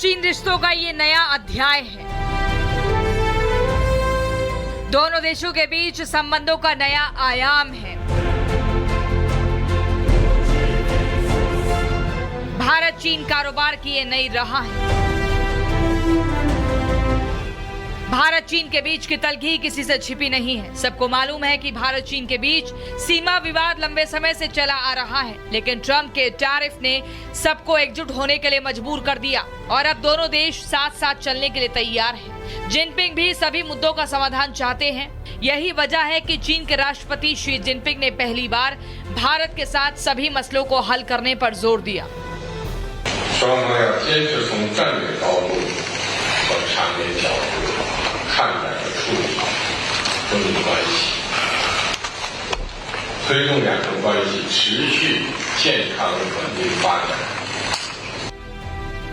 चीन रिश्तों का ये नया अध्याय है। दोनों देशों के बीच संबंधों का नया आयाम है। भारत चीन कारोबार की ये नई राह है। भारत चीन के बीच की तलखी किसी से छिपी नहीं है। सबको मालूम है कि भारत चीन के बीच सीमा विवाद लंबे समय से चला आ रहा है, लेकिन ट्रंप के टैरिफ ने सबको एकजुट होने के लिए मजबूर कर दिया और अब दोनों देश साथ साथ चलने के लिए तैयार हैं। जिनपिंग भी सभी मुद्दों का समाधान चाहते हैं। यही वजह है कि चीन के राष्ट्रपति शी जिनपिंग ने पहली बार भारत के साथ सभी मसलों को हल करने पर जोर दिया।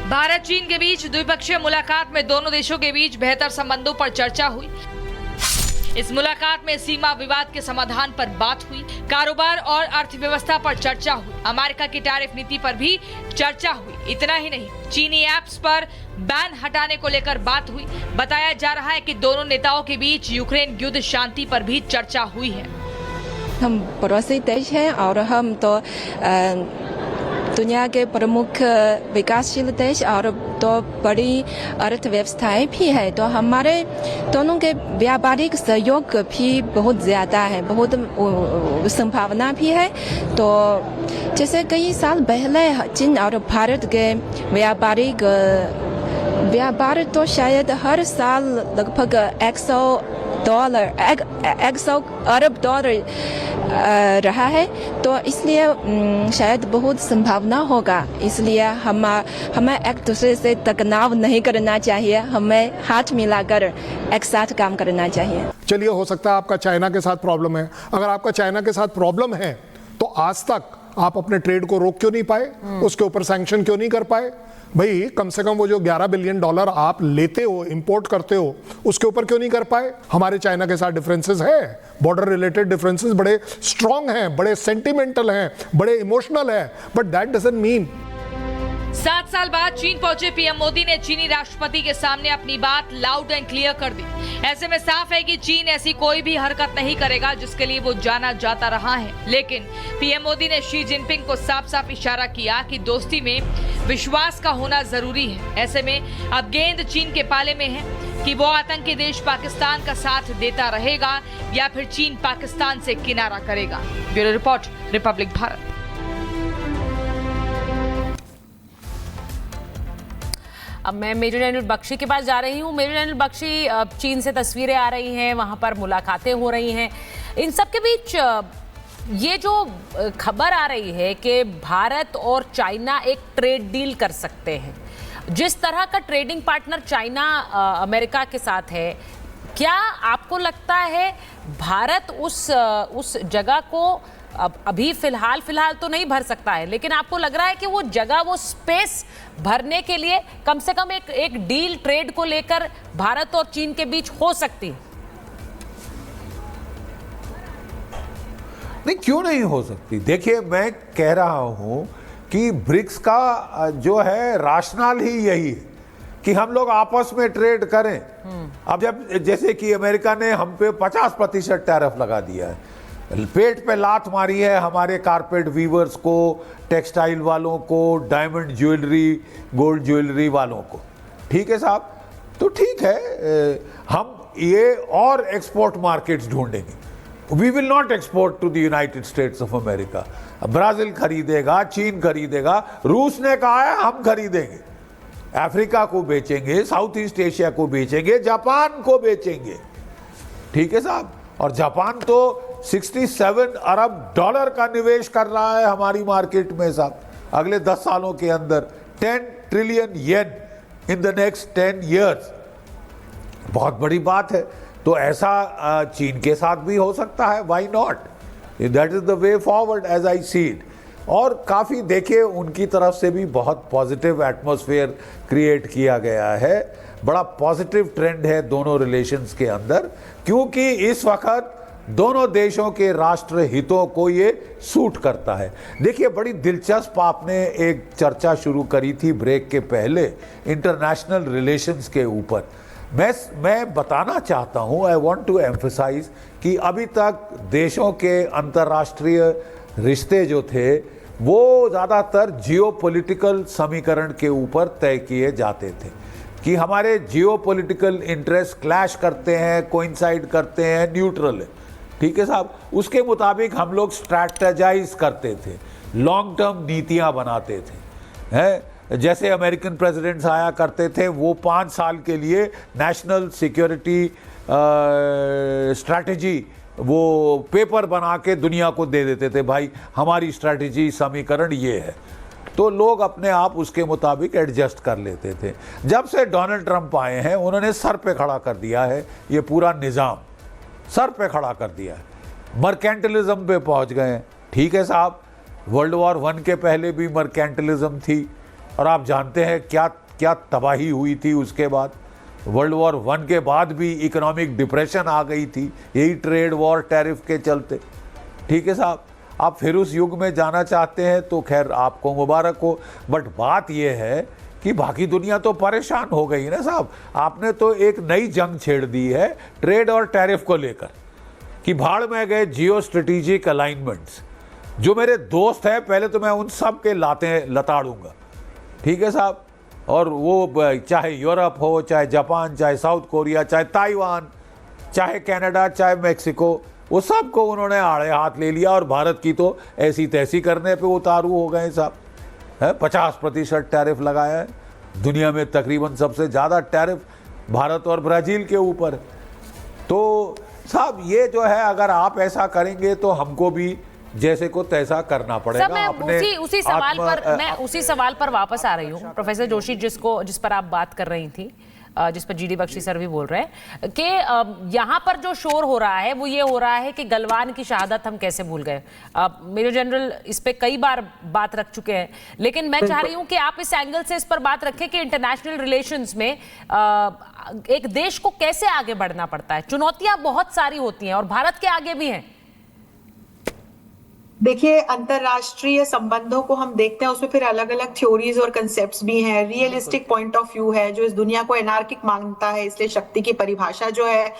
भारत चीन के बीच द्विपक्षीय मुलाकात में दोनों देशों के बीच बेहतर संबंधों पर चर्चा हुई। इस मुलाकात में सीमा विवाद के समाधान पर बात हुई, कारोबार और अर्थव्यवस्था पर चर्चा हुई, अमेरिका की टैरिफ नीति पर भी चर्चा हुई। इतना ही नहीं, चीनी ऐप्स पर बैन हटाने को लेकर बात हुई। बताया जा रहा है कि दोनों नेताओं के बीच यूक्रेन युद्ध शांति पर भी चर्चा हुई है। हम पड़ोसी देश हैं और हम तो दुनिया के प्रमुख विकासशील देश और तो बड़ी अर्थव्यवस्थाएं भी है, तो हमारे दोनों के व्यापारिक सहयोग भी बहुत ज़्यादा है, बहुत संभावना भी है। तो जैसे कई साल पहले चीन और भारत के व्यापारिक व्यापार तो शायद हर साल लगभग 100 अरब डॉलर रहा है, तो इसलिए शायद बहुत संभावना होगा। इसलिए हमें एक दूसरे से तनाव नहीं करना चाहिए, हमें हाथ मिलाकर एक साथ काम करना चाहिए। चलिए, हो सकता है आपका चाइना के साथ प्रॉब्लम है। अगर आपका चाइना के साथ प्रॉब्लम है तो आज तक आप अपने ट्रेड को रोक क्यों नहीं पाए? उसके ऊपर सैंक्शन क्यों नहीं कर पाए? भाई, कम से कम वो जो $11 बिलियन आप लेते हो, इंपोर्ट करते हो, उसके ऊपर क्यों नहीं कर पाए? हमारे चाइना के साथ डिफरेंसेस है, बॉर्डर रिलेटेड डिफरेंसेस बड़े स्ट्रांग हैं, बड़े सेंटिमेंटल हैं, बड़े इमोशनल हैं, बट दैट डजंट मीन। 7 साल बाद चीन पहुंचे पीएम मोदी ने चीनी राष्ट्रपति के सामने अपनी बात लाउड एंड क्लियर कर दी। ऐसे में साफ है कि चीन ऐसी कोई भी हरकत नहीं करेगा जिसके लिए वो जाना जाता रहा है। लेकिन पीएम मोदी ने शी जिनपिंग को साफ साफ इशारा किया कि दोस्ती में विश्वास का होना जरूरी है। ऐसे में अब गेंद चीन के पाले में है कि वो आतंकी देश पाकिस्तान का साथ देता रहेगा या फिर चीन पाकिस्तान से किनारा करेगा। Bureau report, Republic Bharat. अब मैं मेजर जनरल बख्शी के पास जा रही हूँ। मेजर जनरल बख्शी, चीन से तस्वीरें आ रही हैं, वहाँ पर मुलाकातें हो रही हैं। इन सब के बीच ये जो खबर आ रही है कि भारत और चाइना एक ट्रेड डील कर सकते हैं, जिस तरह का ट्रेडिंग पार्टनर चाइना अमेरिका के साथ है, क्या आपको लगता है भारत उस जगह को अभी फिलहाल तो नहीं भर सकता है, लेकिन आपको लग रहा है कि वो जगह, वो स्पेस भरने के लिए कम से कम एक डील ट्रेड को लेकर भारत और चीन के बीच हो सकती है? नहीं, क्यों नहीं हो सकती? देखिए, मैं कह रहा हूं कि ब्रिक्स का जो है राशनल ही यही है कि हम लोग आपस में ट्रेड करें। अब जब जैसे कि अमेरिका ने हम पे 50% टैरिफ लगा दिया है, पेट पे लात मारी है हमारे कारपेट वीवर्स को, टेक्सटाइल वालों को, डायमंड ज्वेलरी, गोल्ड ज्वेलरी वालों को। ठीक है साहब, तो ठीक है, हम ये और एक्सपोर्ट मार्केट्स ढूंढेंगे। We will not export to the United States of America. Brazil खरीदेगा, चीन खरीदेगा, रूस ने कहा है हम खरीदेंगे, अफ्रीका को बेचेंगे, साउथ ईस्ट एशिया को बेचेंगे, जापान को बेचेंगे। ठीक है साहब, और जापान तो 67 अरब डॉलर का निवेश कर रहा है हमारी मार्केट में साहब, अगले 10 सालों के अंदर 10 trillion yen in the next 10 years। बहुत बड़ी बात है। तो ऐसा चीन के साथ भी हो सकता है, why not? That is the way forward as I see it. और काफ़ी देखिए, उनकी तरफ से भी बहुत पॉजिटिव एटमॉस्फेयर क्रिएट किया गया है, बड़ा पॉजिटिव ट्रेंड है दोनों रिलेशंस के अंदर, क्योंकि इस वक्त दोनों देशों के राष्ट्र हितों को ये सूट करता है। देखिए, बड़ी दिलचस्प आपने एक चर्चा शुरू करी थी ब्रेक के पहले इंटरनेशनल रिलेशंस के ऊपर। मैं बताना चाहता हूं, आई वांट टू एम्फसाइज कि अभी तक देशों के अंतर्राष्ट्रीय रिश्ते जो थे वो ज़्यादातर जियोपॉलिटिकल समीकरण के ऊपर तय किए जाते थे कि हमारे जियोपॉलिटिकल इंटरेस्ट क्लैश करते हैं, कोइंसाइड करते हैं, न्यूट्रल है, ठीक है साहब। उसके मुताबिक हम लोग स्ट्रैटेजाइज करते थे, लॉन्ग टर्म नीतियां बनाते थे, हैं। जैसे अमेरिकन प्रेसिडेंट्स आया करते थे, वो 5 साल के लिए नेशनल सिक्योरिटी स्ट्रैटेजी वो पेपर बना के दुनिया को दे देते थे, भाई हमारी स्ट्रैटेजी समीकरण ये है, तो लोग अपने आप उसके मुताबिक एडजस्ट कर लेते थे। जब से डोनाल्ड ट्रंप आए हैं, उन्होंने सर पे खड़ा कर दिया है ये पूरा निज़ाम, सर पे खड़ा कर दिया है, मर्केंटलिज्म पे पहुंच गए हैं। ठीक है साहब, वर्ल्ड वॉर 1 के पहले भी मर्केंटलिज्म थी और आप जानते हैं क्या क्या तबाही हुई थी उसके बाद। वर्ल्ड वॉर 1 के बाद भी इकोनॉमिक डिप्रेशन आ गई थी, यही ट्रेड वॉर टैरिफ के चलते। ठीक है साहब, आप फिर उस युग में जाना चाहते हैं तो खैर आपको मुबारक हो, बट बात यह है कि बाकी दुनिया तो परेशान हो गई ना साहब। आपने तो एक नई जंग छेड़ दी है ट्रेड और टैरिफ को लेकर कि भाड़ में गए जियो स्ट्रेटेजिक अलाइनमेंट्स। जो मेरे दोस्त हैं, पहले तो मैं उन सब के लताड़ूंगा, ठीक है साहब। और वो चाहे यूरोप हो, चाहे जापान, चाहे साउथ कोरिया, चाहे ताइवान, चाहे कनाडा, चाहे मेक्सिको, वो सब को उन्होंने आड़े हाथ ले लिया और भारत की तो ऐसी तैसी करने पे उतारू हो गए साहब। 50% टैरिफ लगाया है, दुनिया में तकरीबन सबसे ज़्यादा टैरिफ भारत और ब्राज़ील के ऊपर। तो साहब ये जो है, अगर आप ऐसा करेंगे तो हमको भी जैसे को तैसा करना पड़ेगा। मैं उसी सवाल पर वापस आ रही हूँ प्रोफेसर जोशी, जिस पर आप बात कर रही थी, जिस पर जीडी बख्शी सर भी बोल रहे हैं कि यहाँ पर जो शोर हो रहा है वो ये हो रहा है कि गलवान की शहादत हम कैसे भूल गए। मेजर जनरल इस पे कई बार बात रख चुके हैं, लेकिन मैं चाह रही हूँ कि आप इस एंगल से इस पर बात रखें कि इंटरनेशनल रिलेशंस में एक देश को कैसे आगे बढ़ना पड़ता है। चुनौतियां बहुत सारी होती हैं और भारत के आगे भी हैं। देखिए, अंतरराष्ट्रीय संबंधों को हम देखते हैं, उसमें फिर अलग अलग थ्योरीज और कंसेप्ट्स भी हैं। रियलिस्टिक पॉइंट ऑफ व्यू है जो इस दुनिया को एनार्किक मानता है, इसलिए शक्ति की परिभाषा जो है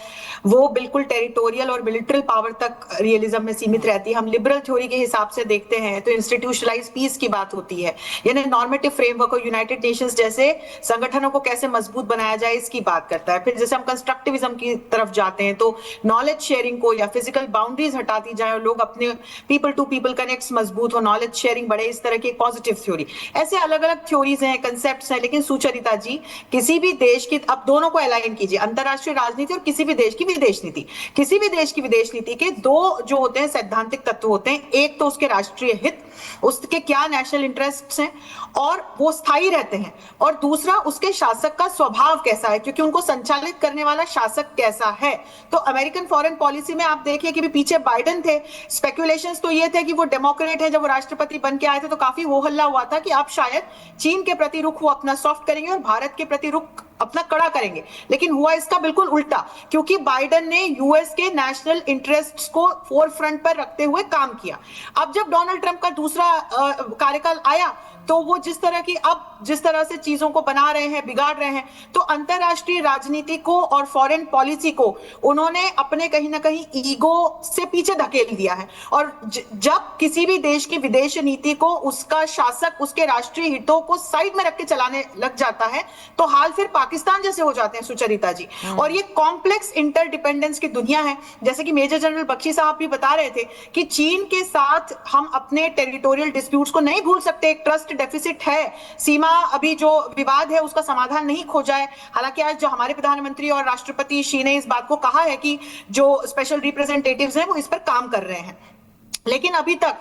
वो बिल्कुल टेरिटोरियल और मिलिट्री पावर तक रियलिज्म में सीमित रहती है। हम लिबरल थ्योरी के हिसाब से देखते हैं तो इंस्टीट्यूशनलाइज पीस की बात होती है, यानी नॉर्मेटिव फ्रेमवर्क और यूनाइटेड नेशंस जैसे संगठनों को कैसे मजबूत बनाया जाए इसकी बात करता है। फिर जैसे हम कंस्ट्रक्टिविज्म की तरफ जाते हैं तो नॉलेज शेयरिंग को या फिजिकल बाउंड्रीज हटा दी जाए और लोग अपने पीपल टू पीपल कनेक्ट्स मजबूत हो, नॉलेज शेयरिंग बढ़े, इस तरह की पॉजिटिव थ्योरी। ऐसे अलग अलग थ्योरीज हैं, कंसेप्ट्स हैं। लेकिन सुचरिता जी, किसी भी देश की, अब दोनों को अलाइन कीजिए, अंतरराष्ट्रीय राजनीति और किसी भी देश की विदेश नीति। किसी भी देश की विदेश नीति के दो जो होते हैं सैद्धांतिक तत्व होते हैं, एक तो उसके राष्ट्रीय हित, उसके क्या नेशनल इंटरेस्ट्स हैं और वो स्थायी रहते हैं, और दूसरा उसके शासक का स्वभाव कैसा है, क्योंकि उनको संचालित करने वाला शासक कैसा है। तो अमेरिकन फॉरेन पॉलिसी में आप देखिए कि भी पीछे बाइडेन थे, स्पेकुलेशंस तो ये थे कि वो डेमोक्रेट है, जब वो राष्ट्रपति बन के आए थे तो काफी हो हल्ला हुआ था कि आप शायद चीन के प्रति रुख वो अपना सॉफ्ट करेंगे और भारत के प्रति रुख अपना कड़ा करेंगे। लेकिन हुआ इसका बिल्कुल उल्टा, क्योंकि बाइडेन ने यूएस के नेशनल इंटरेस्ट्स को फोरफ्रंट पर रखते हुए काम किया। अब जब डोनाल्ड ट्रंप का दूसरा कार्यकाल आया तो वो जिस तरह से चीजों को बना रहे हैं, बिगाड़ रहे हैं, तो अंतरराष्ट्रीय राजनीति को और फॉरेन पॉलिसी को उन्होंने अपने कहीं ना कहीं ईगो से पीछे धकेल दिया है। और जब किसी भी देश की विदेश नीति को उसका शासक उसके राष्ट्रीय हितों को साइड में रख के चलाने लग जाता है तो हाल फिर पाकिस्तान जैसे हो जाते हैं सुचरिता जी। और ये कॉम्प्लेक्स इंटरडिपेंडेंस की दुनिया है, जैसे कि मेजर जनरल बख्शी साहब भी बता रहे थे कि चीन के साथ हम अपने टेरिटोरियल डिस्प्यूट्स को नहीं भूल सकते। एक ट्रस्ट डेफिसिट है, सीमा अभी जो विवाद है उसका समाधान नहीं खोजा है। हालांकि आज जो हमारे प्रधानमंत्री और राष्ट्रपति शी ने इस बात को कहा है कि जो स्पेशल रिप्रेजेंटेटिव्स हैं वो इस पर काम कर रहे हैं, लेकिन अभी तक